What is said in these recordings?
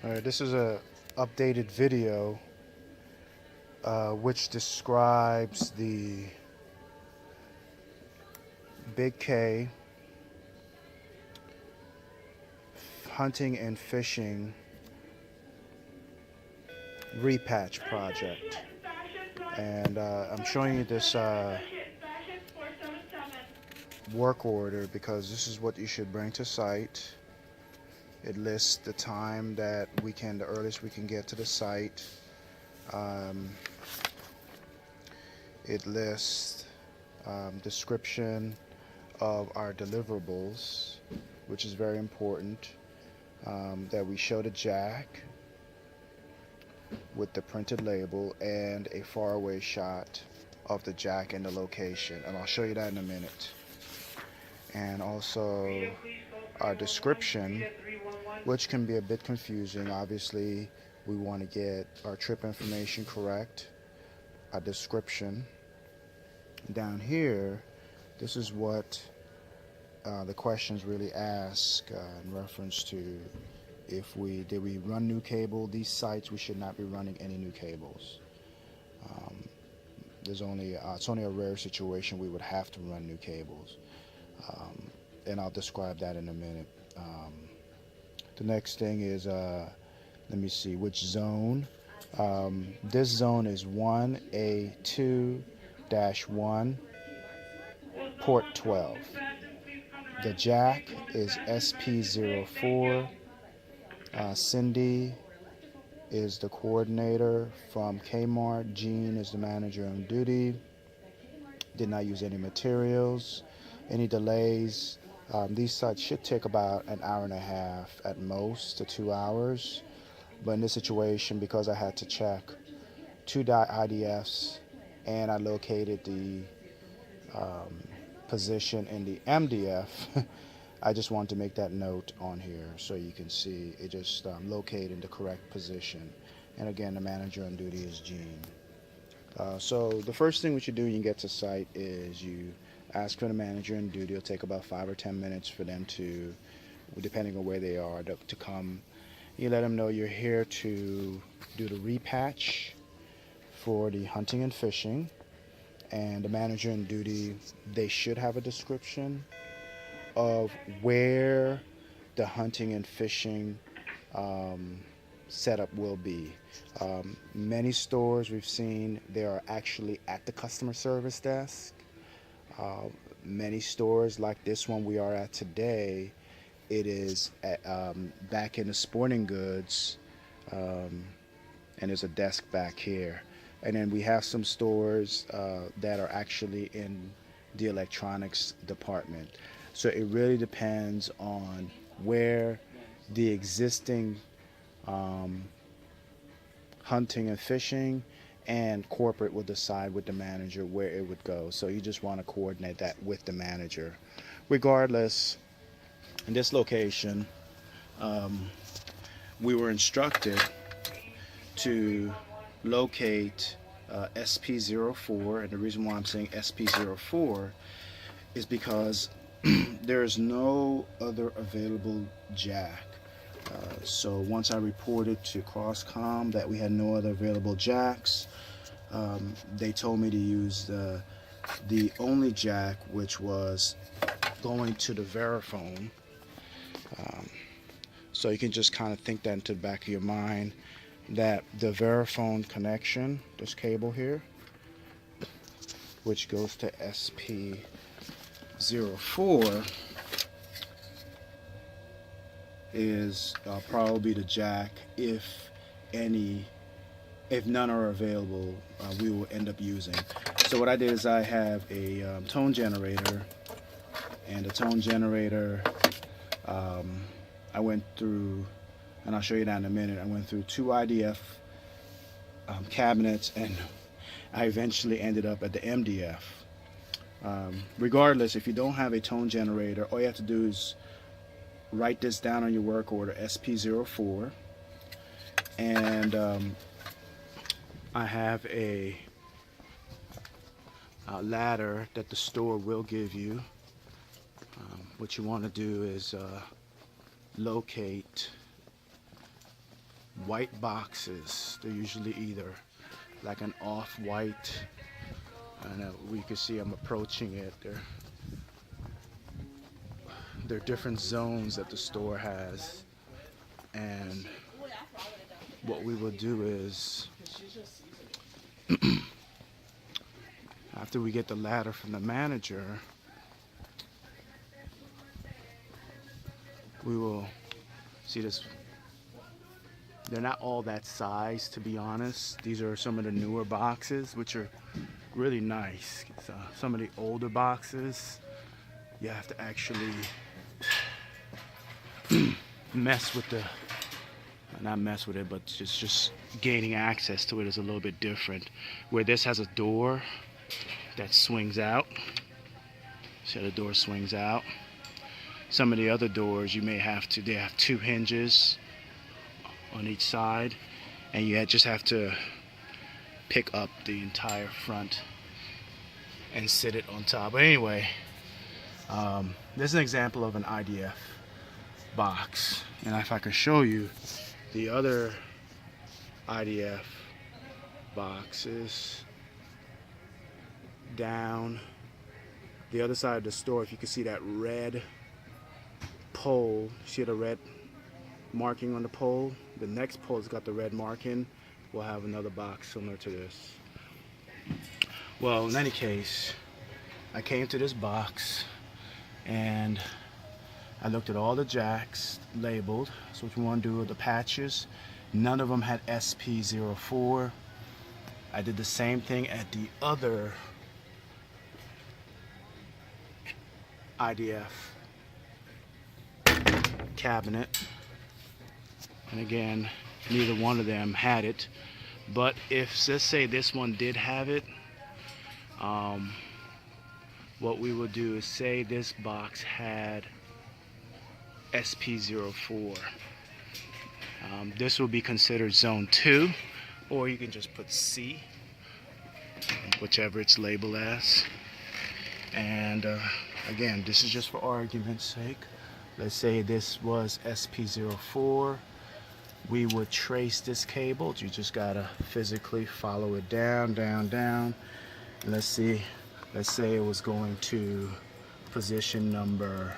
Alright, this is a updated video which describes the BigK hunting and fishing repatch project. And I'm showing you this work order because this is what you should bring to site. It lists the time that the earliest we can get to the site. It lists description of our deliverables, which is very important, that we show the jack with the printed label and a faraway shot of the jack and the location, and I'll show you that in a minute. And also our description, which can be a bit confusing. Obviously we want to get our trip information correct. Our description down here, this is what the questions really ask in reference to did we run new cable. These sites, we should not be running any new cables. It's only a rare situation we would have to run new cables, and I'll describe that in a minute. The next thing is let me see which zone. This zone is 1A2-1, port 12. The jack is SP04. Cindy is the coordinator from Kmart. Jean is the manager on duty. Did not use any materials. Any delays? These sites should take about an hour and a half at most to 2 hours. But in this situation, because I had to check 2 IDFs and I located the position in the MDF, I just want to make that note on here so you can see it just located in the correct position. And again, the manager on duty is Jean. So the first thing we should do when you get to site is you ask for the manager on duty. It'll take about 5 or 10 minutes for them to, depending on where they are, to come. You let them know you're here to do the repatch for the hunting and fishing. And the manager on duty, they should have a description of where the hunting and fishing setup will be. Many stores we've seen, they are actually at the customer service desk. Many stores like this one we are at today, it is back in the sporting goods, and there's a desk back here. And then we have some stores that are actually in the electronics department. So it really depends on where the existing hunting and fishing and corporate will decide with the manager where it would go. So you just want to coordinate that with the manager. Regardless, in this location, we were instructed to locate SP04, and the reason why I'm saying SP04 is because there is no other available jack. So once I reported to Crosscom that we had no other available jacks, they told me to use the only jack, which was going to the Verifone. So you can just kind of think that into the back of your mind, that the Verifone connection, this cable here, which goes to SP04, is probably the jack. If none are available, we will end up using. So what I did is I have a tone generator, and the tone generator, I went through, and I'll show you that in a minute, I went through 2 IDF cabinets, and I eventually ended up at the MDF. Regardless, if you don't have a tone generator, all you have to do is write this down on your work order, SP04, and I have a ladder that the store will give you. What you want to do is locate white boxes. They're usually either like an off-white, and we can see I'm approaching it. There are different zones that the store has, and what we will do is after we get the ladder from the manager, we will see this. They're not all that size, to be honest. These are some of the newer boxes, which are really nice. Some of the older boxes, you have to actually mess with not mess with it, but just gaining access to it is a little bit different. Where this has a door that swings out. See how the door swings out? Some of the other doors they have 2 hinges on each side, and you just have to pick up the entire front and sit it on top. But anyway, this is an example of an IDF box, and if I can show you the other IDF boxes down the other side of the store, if you can see that red pole, see the red marking on the pole? The next pole has got the red marking. We'll have another box similar to this. Well, in any case, I came to this box and I looked at all the jacks labeled. So what you want to do with the patches, none of them had SP04. I did the same thing at the other IDF cabinet, and again, neither one of them had it. But if, let's say, this one did have it, what we will do is say this box had SP04. This will be considered zone 2, or you can just put C, whichever it's labeled as. And again, this is just for argument's sake. Let's say this was SP04. We would trace this cable. You just gotta physically follow it down, down, down. And let's say it was going to position number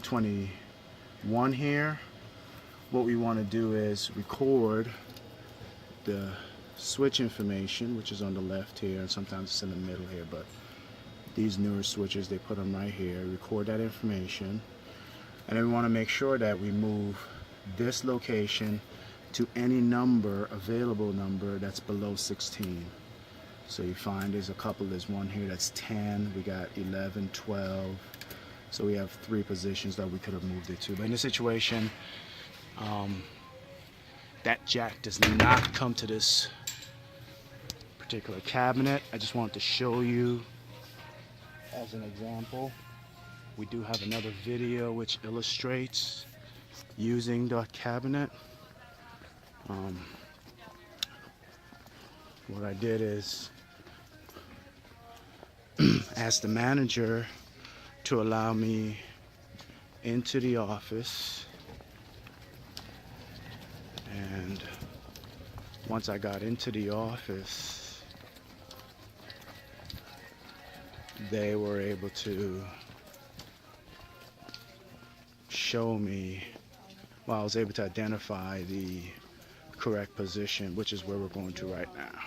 21 here. What we want to do is record the switch information, which is on the left here, and sometimes it's in the middle here, but these newer switches, they put them right here. Record that information, and then we want to make sure that we move this location to any number, available number, that's below 16. So you find there's one here that's 10, we got 11, 12, so we have 3 positions that we could have moved it to. But in this situation, that jack does not come to this particular cabinet. I just wanted to show you as an example. We do have another video which illustrates using the cabinet. What I did is ask the manager to allow me into the office, and once I got into the office, they were able to show me, well, I was able to identify the correct position, which is where we're going to right now.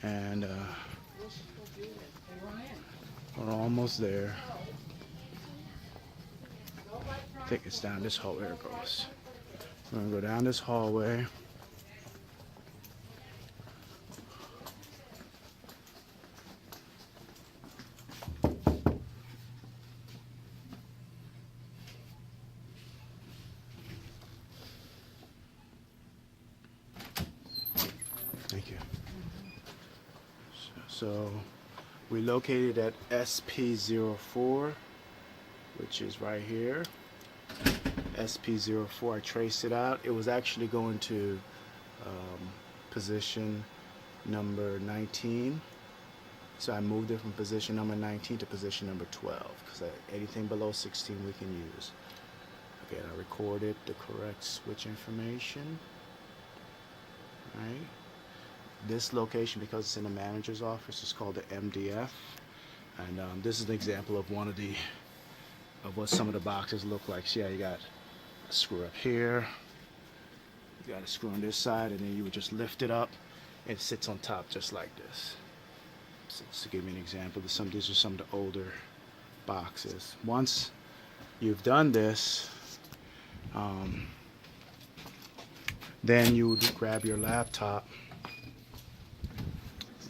And we're almost there. I think it's down this hallway. There it goes. We're gonna go down this hallway. Thank you. So we located at SP04, which is right here. SP04, I traced it out. It was actually going to position number 19. So I moved it from position number 19 to position number 12 because anything below 16 we can use. Okay, I recorded the correct switch information. Right. This location, because it's in the manager's office, is called the MDF, and this is an example of what some of the boxes look like. So yeah, you got a screw up here, you got a screw on this side, and then you would just lift it up. It sits on top just like this. So to give me an example, these are some of the older boxes. Once you've done this, then you would grab your laptop.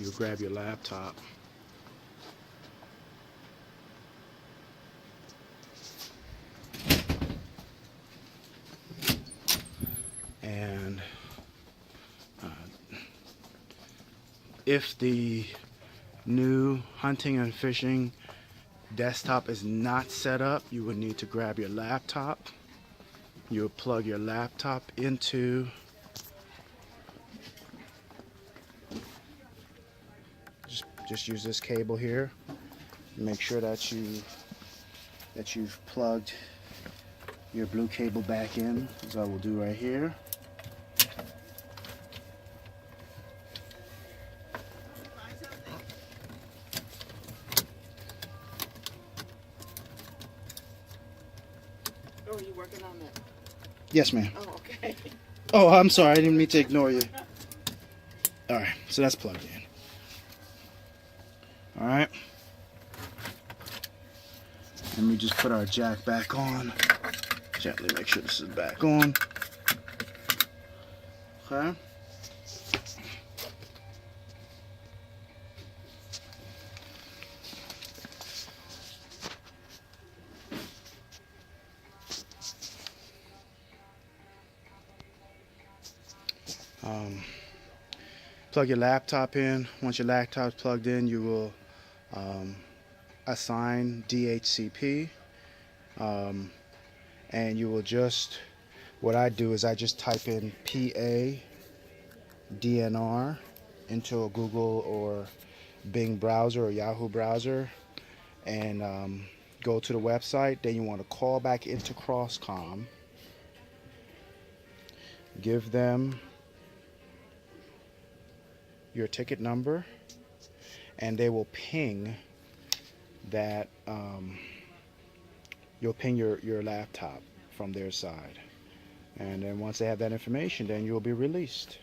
You grab your laptop. And if the new hunting and fishing desktop is not set up, you would need to grab your laptop. You would plug your laptop into just use this cable here. Make sure that you've plugged your blue cable back in, as I will do right here. Oh, are you working on that? Yes, ma'am. Oh, okay. Oh, I'm sorry. I didn't mean to ignore you. All right, so that's plugged in. All right. Let me just put our jack back on. Gently make sure this is back on. Okay. Plug your laptop in. Once your laptop's plugged in, you will assign DHCP, and you will just, what I do is I just type in PA DNR into a Google or Bing browser or Yahoo browser, and go to the website. Then you want to call back into Crosscom, give them your ticket number, and they will ping that you'll ping your laptop from their side, and then once they have that information, then you'll be released.